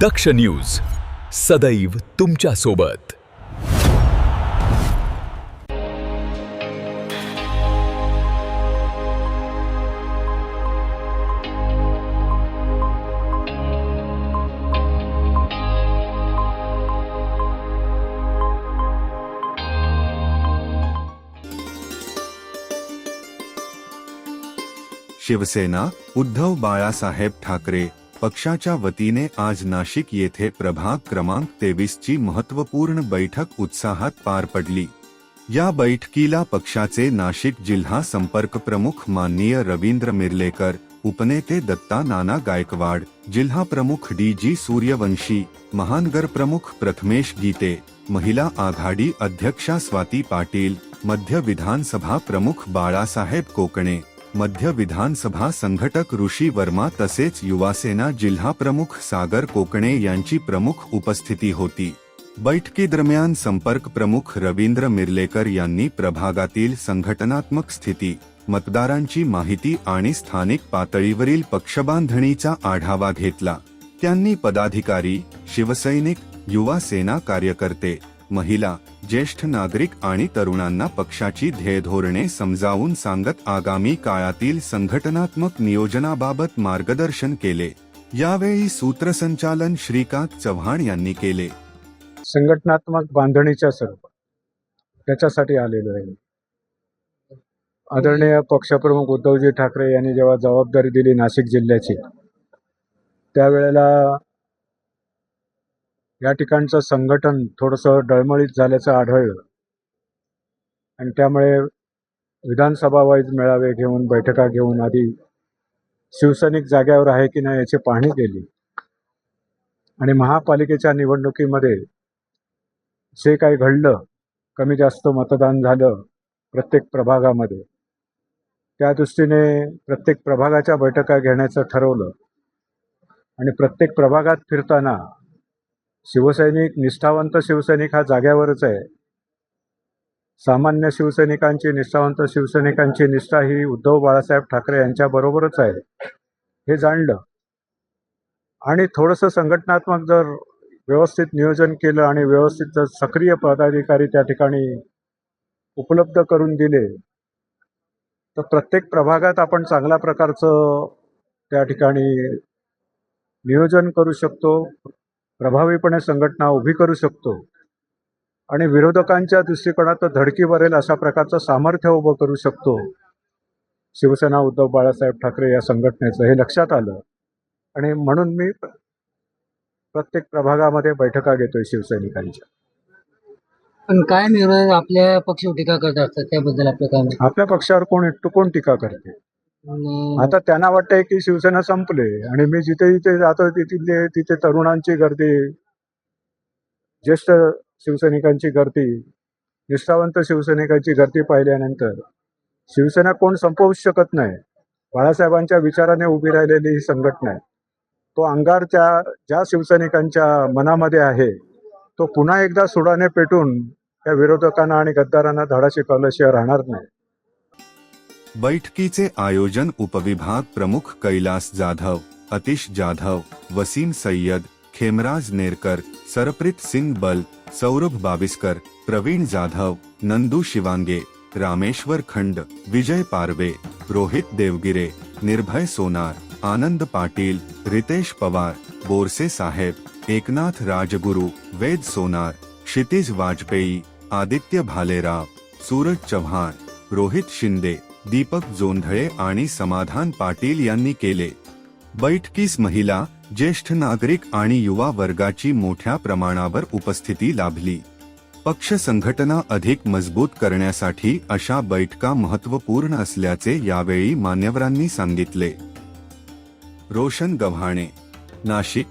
दक्ष news सदैव तुमच्या सोबत। शिवसेना उद्धव बाळासाहेब ठाकरे पक्षाच्या वतीने आज नाशिक येथे प्रभाग क्रमांक 23 ची महत्त्वपूर्ण बैठक उत्साहात पार पडली। या बैठकीला पक्षाचे नाशिक जिल्हा संपर्क प्रमुख माननीय रवींद्र मिर्लेकर, उपनेते दत्ता नाना गायकवाड, जिल्हा प्रमुख डी.जी. सूर्यवंशी, महानगर प्रमुख प्रथमेश गीते, महिला आघाडी अध्यक्षा स्वाती पाटील, मध्य विधानसभा प्रमुख बाळासाहेब कोकणे, मध्य विधानसभा संघटक ऋषी वर्मा तसेच युवासेना जिल्हा प्रमुख सागर कोकणे यांची प्रमुख उपस्थिती होती। बैठकीदरम्यान संपर्क प्रमुख रवींद्र मिर्लेकर यांनी प्रभागातील संघटनात्मक स्थिती, मतदारांची माहिती आणि स्थानिक पातळीवरील पक्षबांधणीचा आढावा घेतला। त्यांनी पदाधिकारी, शिवसैनिक, युवा सेना कार्यकर्ते, महिला, ज्येष्ठ नागरिक आणि तरुणांना पक्षाची ध्येयधोरणे समजावून सांगत आगामी काळातील संघटनात्मक नियोजनाबाबत मार्गदर्शन केले। यावेळी सूत्रसंचालन श्रीकांत चव्हाण यांनी केले। संघटनात्मक बांधणीच्या स्वरूपात त्याच्यासाठी आलेलो आहे। आदरणीय पक्षप्रमुख उद्धवजी ठाकरे यांनी जेव्हा जबाबदारी दिली नाशिक जिल्ह्याची, त्यावेळेला या ठिकाणचं संघटन थोडंसं डळमळीत झाल्याचं आढळलं आणि त्यामुळे विधानसभा वाईज मेळावे घेऊन, बैठका घेऊन आधी शिवसैनिक जाग्यावर आहे की नाही याची पाहणी केली आणि महापालिकेच्या निवडणुकीमध्ये जे काही घडलं, कमी जास्त मतदान झालं प्रत्येक प्रभागामध्ये, त्या दृष्टीने प्रत्येक प्रभागाच्या बैठका घेण्याचं ठरवलं आणि प्रत्येक प्रभागात फिरताना शिवसैनिक, निष्ठावंत शिवसैनिक हा जाग्यावरच आहे। सामान्य शिवसैनिकांची, निष्ठावंत शिवसैनिकांची निष्ठा ही उद्धव बाळासाहेब ठाकरे यांच्याबरोबरच आहे हे जाणलं आणि थोडंसं संघटनात्मक जर व्यवस्थित नियोजन केलं आणि व्यवस्थित जर सक्रिय पदाधिकारी त्या ठिकाणी उपलब्ध करून दिले तर प्रत्येक प्रभागात आपण चांगल्या प्रकारचं त्या ठिकाणी नियोजन करू शकतो, प्रभावीपणे संघटना उभी करू शकतो आणि विरोधकांच्या दृष्टिकोनात धडकी भरेल अशा प्रकारचं सामर्थ्य उभं करू शकतो। शिवसेना उद्धव बाळासाहेब ठाकरे या संघटनेचं हे लक्षात आलं आणि म्हणून मी प्रत्येक प्रभागामध्ये बैठका घेतोय शिवसैनिकांच्या। पण काय निर्णय आपल्या पक्षावर टीका करत असतात त्याबद्दल आपलं काय मत? आपल्या पक्षावर कोण टीका करते? आता त्यांना वाटतंय की शिवसेना संपले आणि मी जिथे जिथे जातो तिथे तरुणांची गर्दी, ज्येष्ठ शिवसैनिकांची गर्दी, निष्ठावंत शिवसैनिकांची गर्दी पाहिल्यानंतर शिवसेना कोण संपवूच शकत नाही। बाळासाहेबांच्या विचाराने उभी राहिलेली ही संघटना आहे। तो अंगार ज्या शिवसैनिकांच्या मनामध्ये आहे तो पुन्हा एकदा सुडाने पेटून त्या विरोधकांना आणि गद्दारांना धडा शिकवल्याशिवाय राहणार नाही। बैठकीचे आयोजन उपविभाग प्रमुख कैलास जाधव, अतिश जाधव, वसीम सय्यद, खेमराज नेरकर, सरप्रीत सिंग बल, सौरभ बाविस्कर, प्रवीण जाधव, नंदू शिवांगे, रामेश्वर खंड, विजय पारवे, रोहित देवगिरे, निर्भय सोनार, आनंद पाटील, रितेश पवार, बोरसे साहेब, एकनाथ राजगुरू, वेद सोनार, क्षितिज वाजपेयी, आदित्य भालेराव, सूरज चव्हाण, रोहित शिंदे, दीपक जोंधळे आणि समाधान पाटील यांनी केले। बैठकीस महिला, ज्येष्ठ नागरिक आणि युवा वर्गाची मोठ्या प्रमाणावर उपस्थिती लाभली। पक्ष संघटना अधिक मजबूत करण्यासाठी अशा बैठका महत्त्वपूर्ण असल्याचे यावेळी मान्यवरांनी सांगितले। रोशन गव्हाणे, नाशिक।